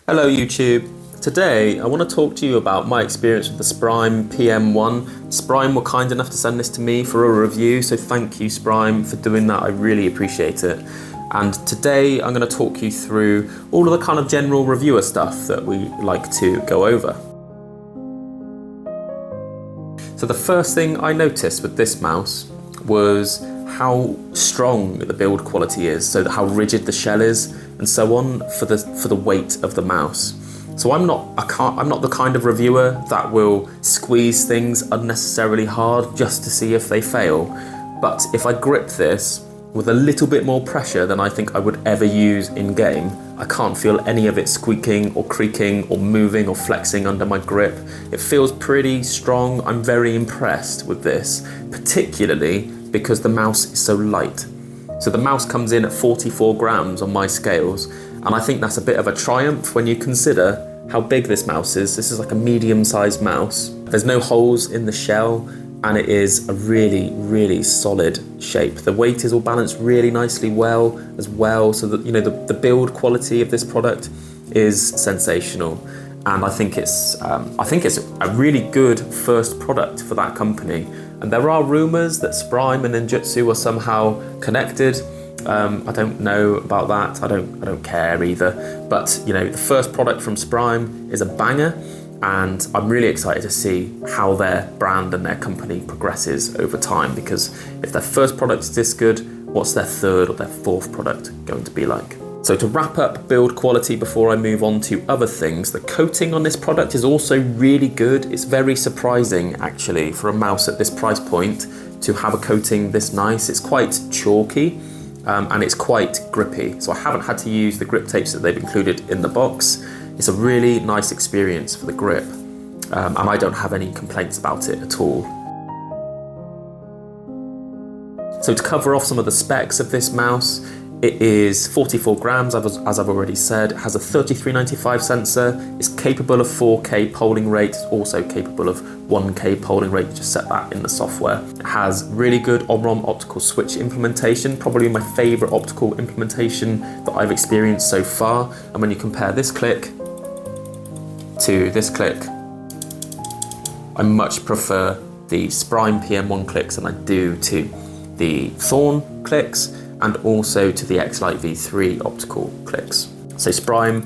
Hello YouTube. Today I want to talk to you about my experience with the Sprime PM1. Sprime were kind enough to send this to me for a review, so thank you Sprime for doing that, I really appreciate it. And today I'm going to talk you through all of the kind of general reviewer stuff that we like to go over. So the first thing I noticed with this mouse was how strong the build quality is, so how rigid the shell is and so on for the weight of the mouse. So I'm not the kind of reviewer that will squeeze things unnecessarily hard just to see if they fail. But if I grip this with a little bit more pressure than I think I would ever use in game, I can't feel any of it squeaking or creaking or moving or flexing under my grip. It feels pretty strong. I'm very impressed with this, particularly because the mouse is so light. So the mouse comes in at 44 grams on my scales, and I think that's a bit of a triumph when you consider how big this mouse is. This is like a medium-sized mouse. There's no holes in the shell, and it is a really, really solid shape. The weight is all balanced really nicely as well, so that the build quality of this product is sensational. And I think it's a really good first product for that company. And there are rumours that Sprime and Ninjutsu are somehow connected. I don't know about that. I don't care either. But the first product from Sprime is a banger, and I'm really excited to see how their brand and their company progresses over time. Because if their first product is this good, what's their third or their fourth product going to be like? So to wrap up build quality before I move on to other things, the coating on this product is also really good. It's very surprising actually for a mouse at this price point to have a coating this nice. It's quite chalky and it's quite grippy. So I haven't had to use the grip tapes that they've included in the box. It's a really nice experience for the grip and I don't have any complaints about it at all. So to cover off some of the specs of this mouse, it is 44 grams, as I've already said. It has a 3395 sensor. It's capable of 4K polling rate. It's also capable of 1K polling rate. You just set that in the software. It has really good OMROM optical switch implementation, probably my favorite optical implementation that I've experienced so far. And when you compare this click to this click, I much prefer the Sprime PM1 clicks than I do to the Thorn clicks, and also to the X-Lite V3 optical clicks. So Sprime,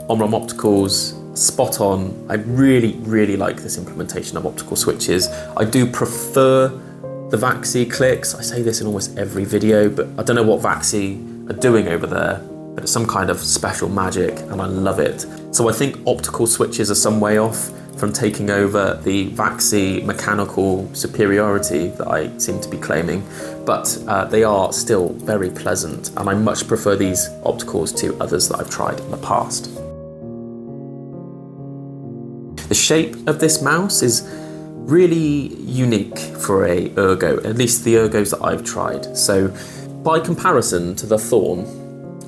OMROM opticals, spot on. I really, really like this implementation of optical switches. I do prefer the Vaxi clicks. I say this in almost every video, but I don't know what Vaxi are doing over there, but it's some kind of special magic and I love it. So I think optical switches are some way off from taking over the Vaxi mechanical superiority that I seem to be claiming, but they are still very pleasant and I much prefer these opticals to others that I've tried in the past. The shape of this mouse is really unique for a Ergo, at least the Ergos that I've tried. So by comparison to the Thorn,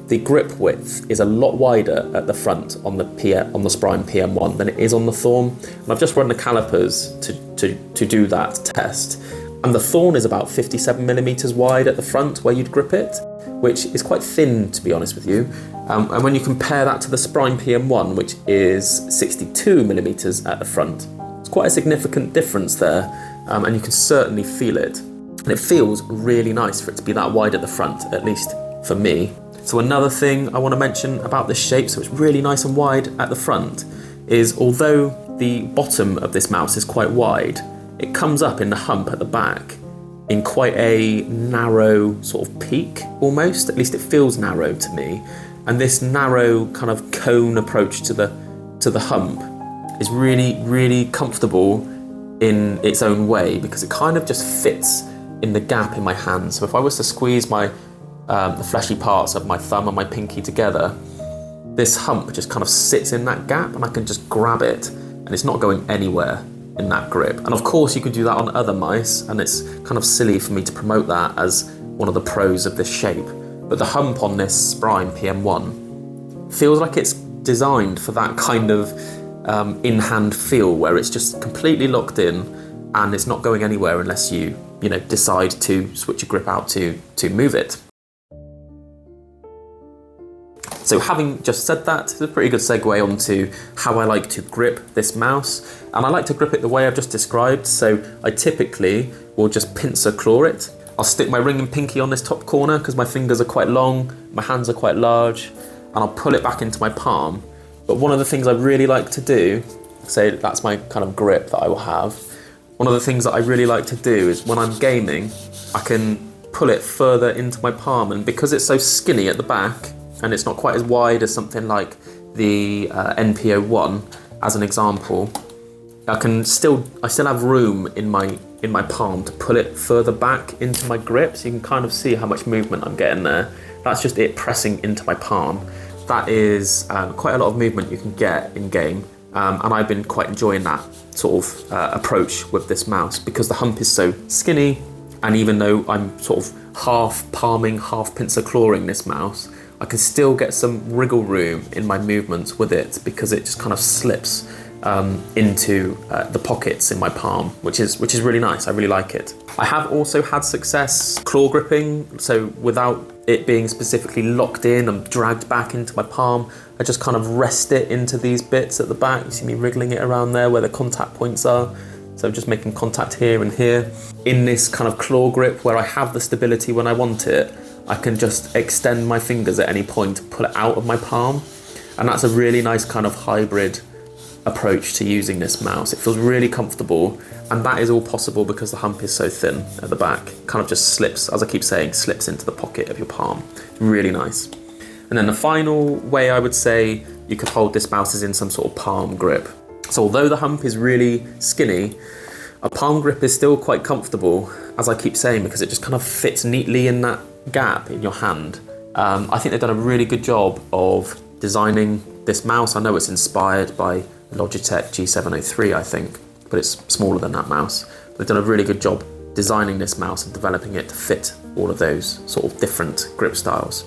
the grip width is a lot wider at the front on the Sprime PM1 than it is on the Thorn. And I've just run the calipers to do that test. And the Thorn is about 57 millimeters wide at the front where you'd grip it, which is quite thin to be honest with you. And when you compare that to the Sprime PM1, which is 62 millimeters at the front, it's quite a significant difference there. And you can certainly feel it. And it feels really nice for it to be that wide at the front, at least for me. So another thing I want to mention about this shape, so it's really nice and wide at the front, is although the bottom of this mouse is quite wide, it comes up in the hump at the back in quite a narrow sort of peak almost, at least it feels narrow to me. And this narrow kind of cone approach to the hump is really, really comfortable in its own way because it kind of just fits in the gap in my hand. So if I was to squeeze the fleshy parts of my thumb and my pinky together, this hump just kind of sits in that gap and I can just grab it and it's not going anywhere in that grip. And of course you could do that on other mice and it's kind of silly for me to promote that as one of the pros of this shape. But the hump on this Sprime PM1 feels like it's designed for that kind of in-hand feel where it's just completely locked in and it's not going anywhere unless you decide to switch your grip out to move it. So having just said that, it's a pretty good segue onto how I like to grip this mouse. And I like to grip it the way I've just described. So I typically will just pincer claw it. I'll stick my ring and pinky on this top corner because my fingers are quite long, my hands are quite large, and I'll pull it back into my palm. But one of the things I really like to do, say that's my kind of grip that I will have, one of the things that I really like to do is when I'm gaming, I can pull it further into my palm, and because it's so skinny at the back, and it's not quite as wide as something like the NPO1, as an example, I still have room in my palm to pull it further back into my grip, so you can kind of see how much movement I'm getting there. That's just it pressing into my palm. That is quite a lot of movement you can get in game, and I've been quite enjoying that sort of approach with this mouse because the hump is so skinny, and even though I'm sort of half palming, half pincer clawing this mouse, I can still get some wriggle room in my movements with it because it just kind of slips into the pockets in my palm, which is really nice. I really like it. I have also had success claw gripping, so without it being specifically locked in and dragged back into my palm, I just kind of rest it into these bits at the back. You see me wriggling it around there where the contact points are. So just making contact here and here. In this kind of claw grip where I have the stability when I want it, I can just extend my fingers at any point, pull it out of my palm. And that's a really nice kind of hybrid approach to using this mouse. It feels really comfortable, and that is all possible because the hump is so thin at the back. Kind of just slips, as I keep saying, slips into the pocket of your palm. Really nice. And then the final way I would say you could hold this mouse is in some sort of palm grip. So although the hump is really skinny, a palm grip is still quite comfortable, as I keep saying, because it just kind of fits neatly in that gap in your hand. I think they've done a really good job of designing this mouse. I know it's inspired by Logitech G703, I think, but it's smaller than that mouse. They've done a really good job designing this mouse and developing it to fit all of those sort of different grip styles.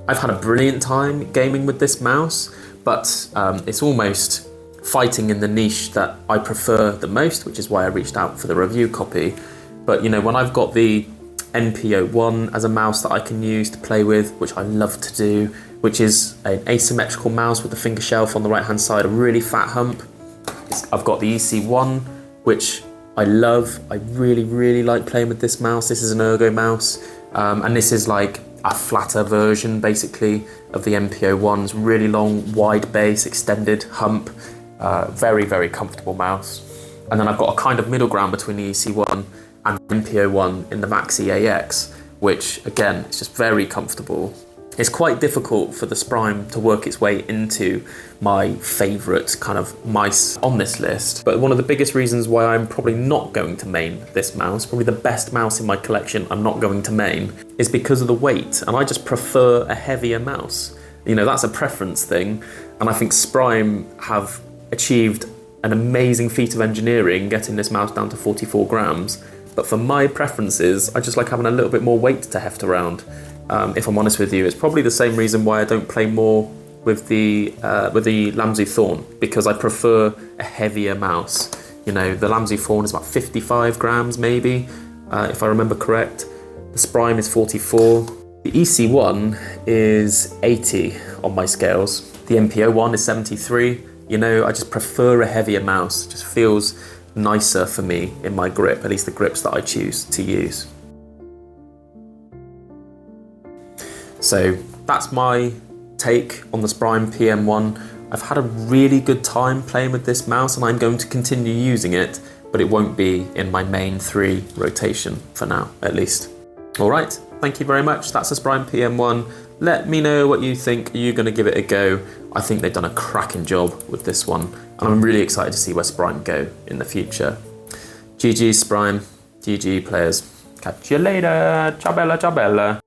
I've had a brilliant time gaming with this mouse, but it's almost fighting in the niche that I prefer the most, which is why I reached out for the review copy. But you know, when I've got the NPO1 as a mouse that I can use to play with, which I love to do, which is an asymmetrical mouse with the finger shelf on the right hand side, a really fat hump. I've got the EC1, which I love. I really like playing with this mouse. This is an Ergo mouse, and this is like a flatter version basically of the NPO1's really long, wide base, extended hump, very comfortable mouse. And then I've got a kind of middle ground between the EC1 and the NPO1 in the Maxi AX, which again, is just very comfortable. It's quite difficult for the Sprime to work its way into my favourite kind of mice on this list, but one of the biggest reasons why I'm probably not going to main this mouse, probably the best mouse in my collection I'm not going to main, is because of the weight, and I just prefer a heavier mouse. You know, that's a preference thing, and I think Sprime have achieved an amazing feat of engineering getting this mouse down to 44 grams, but for my preferences, I just like having a little bit more weight to heft around. If I'm honest with you, it's probably the same reason why I don't play more with the Lamzu Thorn, because I prefer a heavier mouse. You know, the Lamzu Thorn is about 55 grams maybe, if I remember correct. The Sprime is 44. The EC1 is 80 on my scales. The NPO1 is 73. You know, I just prefer a heavier mouse. It just feels nicer for me in my grip, at least the grips that I choose to use. So that's my take on the Sprime PM1. I've had a really good time playing with this mouse, and I'm going to continue using it, but it won't be in my main 3 rotation for now, at least. All right, thank you very much. That's the Sprime PM1. Let me know what you think. Are you going to give it a go? I think they've done a cracking job with this one, and I'm really excited to see where Sprime go in the future. GG Sprime, GG players. Catch you later. Ciao bella, ciao bella.